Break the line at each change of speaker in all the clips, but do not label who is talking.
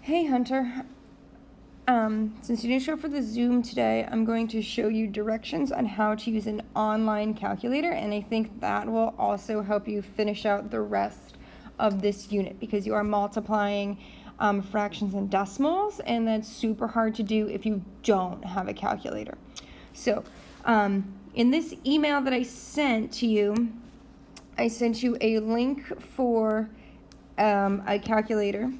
Hey Hunter, since you didn't show up for the Zoom today, I'm going to show you directions on how to use an online calculator, and I think that will also help you finish out the rest of this unit because you are multiplying fractions and decimals, and that's super hard to do if you don't have a calculator. So, in this email that I sent to you, I sent you a link for a calculator.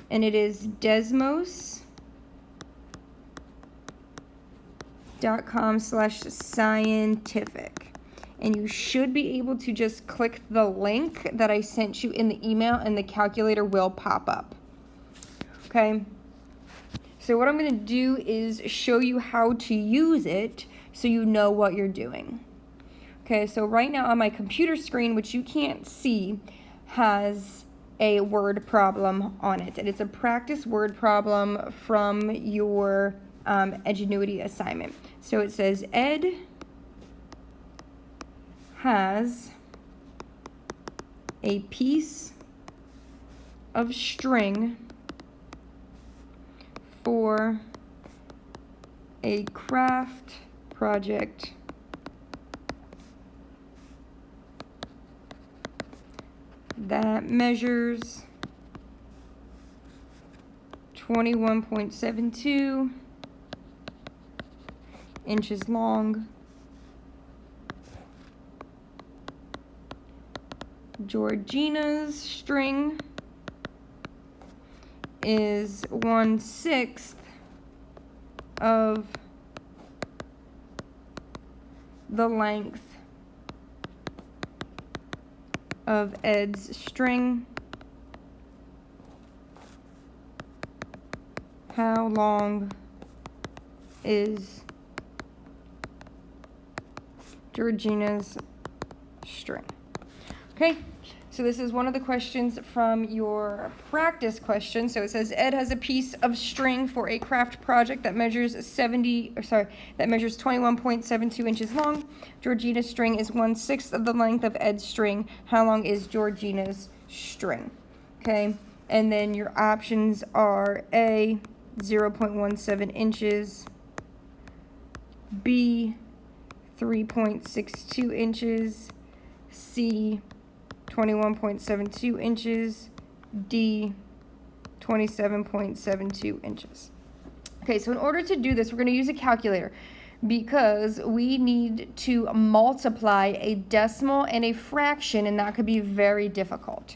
And it is desmos.com/scientific. And you should be able to just click the link that I sent you in the email and the calculator will pop up. Okay? So what I'm going to do is show you how to use it so you know what you're doing. Okay, so right now on my computer screen, which you can't see, has a word problem on it, and it's a practice word problem from your Edgenuity assignment. So it says Ed has a piece of string for a craft project that measures 21.72 inches long. Georgina's string is 1/6 of the length of Ed's string. How long is Georgina's string? Okay, so this is one of the questions from your practice question. So it says Ed has a piece of string for a craft project that measures 21.72 inches long. Georgina's string is 1/6 of the length of Ed's string. How long is Georgina's string? Okay, and then your options are A, 0.17 inches, B, 3.62 inches, C, 21.72 inches, D, 27.72 inches. Okay, so in order to do this, we're going to use a calculator because we need to multiply a decimal and a fraction, and that could be very difficult.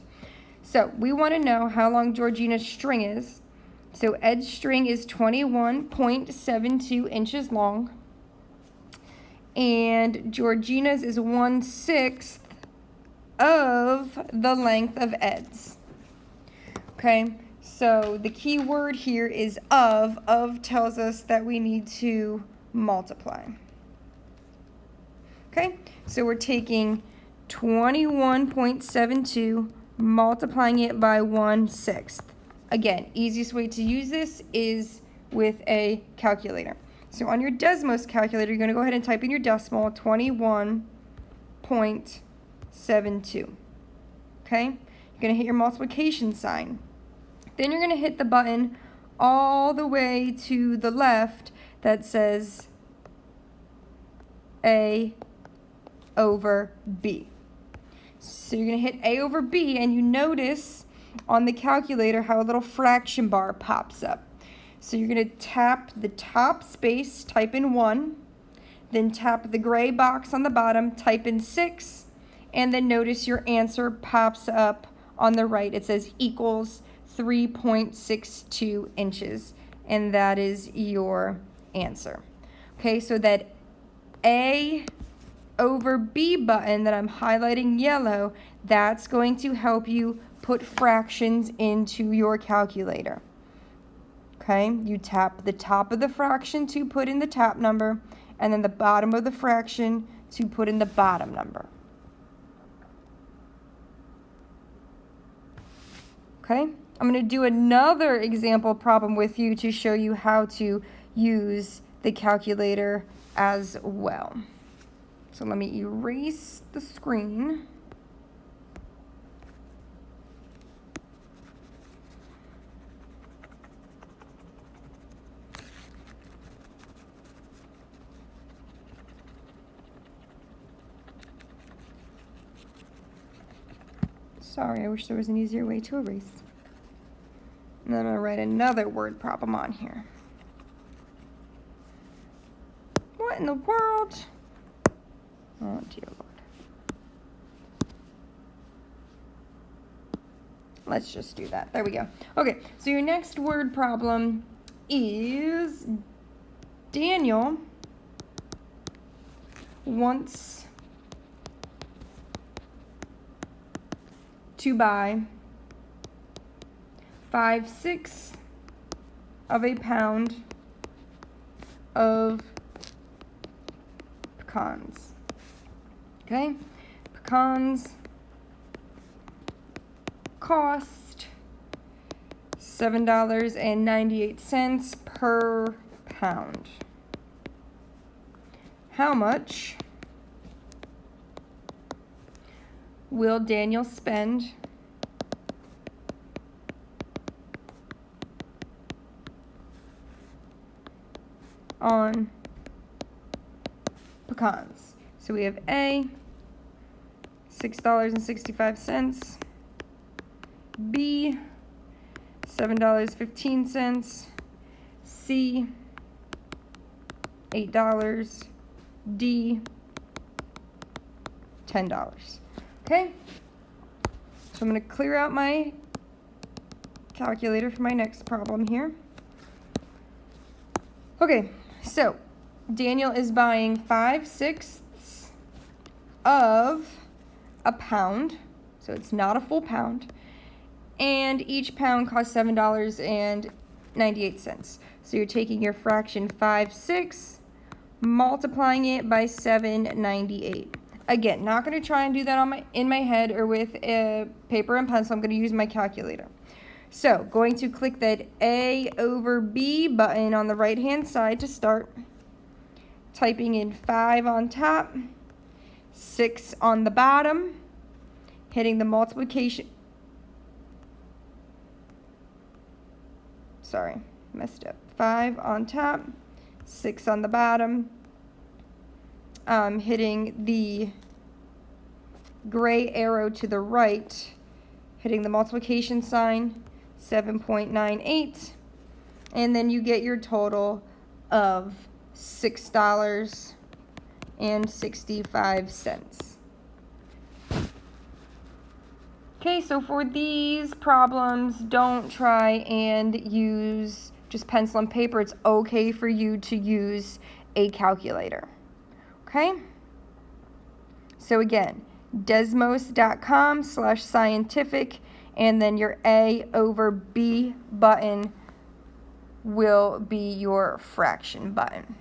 So we want to know how long Georgina's string is. So Ed's string is 21.72 inches long, and Georgina's is 1/6 of the length of Ed's. Okay, so the key word here is of. Of tells us that we need to multiply. Okay, so we're taking 21.72, multiplying it by 1/6. Again, easiest way to use this is with a calculator. So on your Desmos calculator, you're going to go ahead and type in your decimal, 21.72. Okay? You're going to hit your multiplication sign. Then you're going to hit the button all the way to the left that says A over B. So you're going to hit A over B, and you notice on the calculator how a little fraction bar pops up. So you're going to tap the top space, type in 1, then tap the gray box on the bottom, type in 6, and then notice your answer pops up on the right. It says equals 3.62 inches, and that is your answer. Okay, so that A over B button that I'm highlighting yellow, that's going to help you put fractions into your calculator. Okay, you tap the top of the fraction to put in the top number, and then the bottom of the fraction to put in the bottom number. Okay, I'm going to do another example problem with you to show you how to use the calculator as well. So let me erase the screen. Sorry, I wish there was an easier way to erase. And then I'm going to write another word problem on here. What in the world? Oh, dear Lord. Let's just do that. There we go. Okay, so your next word problem is Daniel wants to buy 5/6 of a pound of pecans. Okay, pecans cost $7.98 per pound. How much will Daniel spend on pecans? So we have A, $6.65, B, $7.15, C, $8, D, $10. Okay? So I'm going to clear out my calculator for my next problem here. Okay, so Daniel is buying 5/6 of a pound, so it's not a full pound, and each pound costs $7.98. So you're taking your fraction 5/6, multiplying it by 7.98. Again, not going to try and do that in my head or with a paper and pencil. I'm going to use my calculator. So, going to click that A over B button on the right-hand side to start. Typing in 5 on top, 6 on the bottom, hitting the multiplication. Sorry, messed up. 5 on top, 6 on the bottom. Hitting the gray arrow to the right, hitting the multiplication sign, 7.98, and then you get your total of $6.65. Okay, so for these problems, don't try and use just pencil and paper. It's okay for you to use a calculator. Okay? So again, desmos.com/scientific, and then your A over B button will be your fraction button.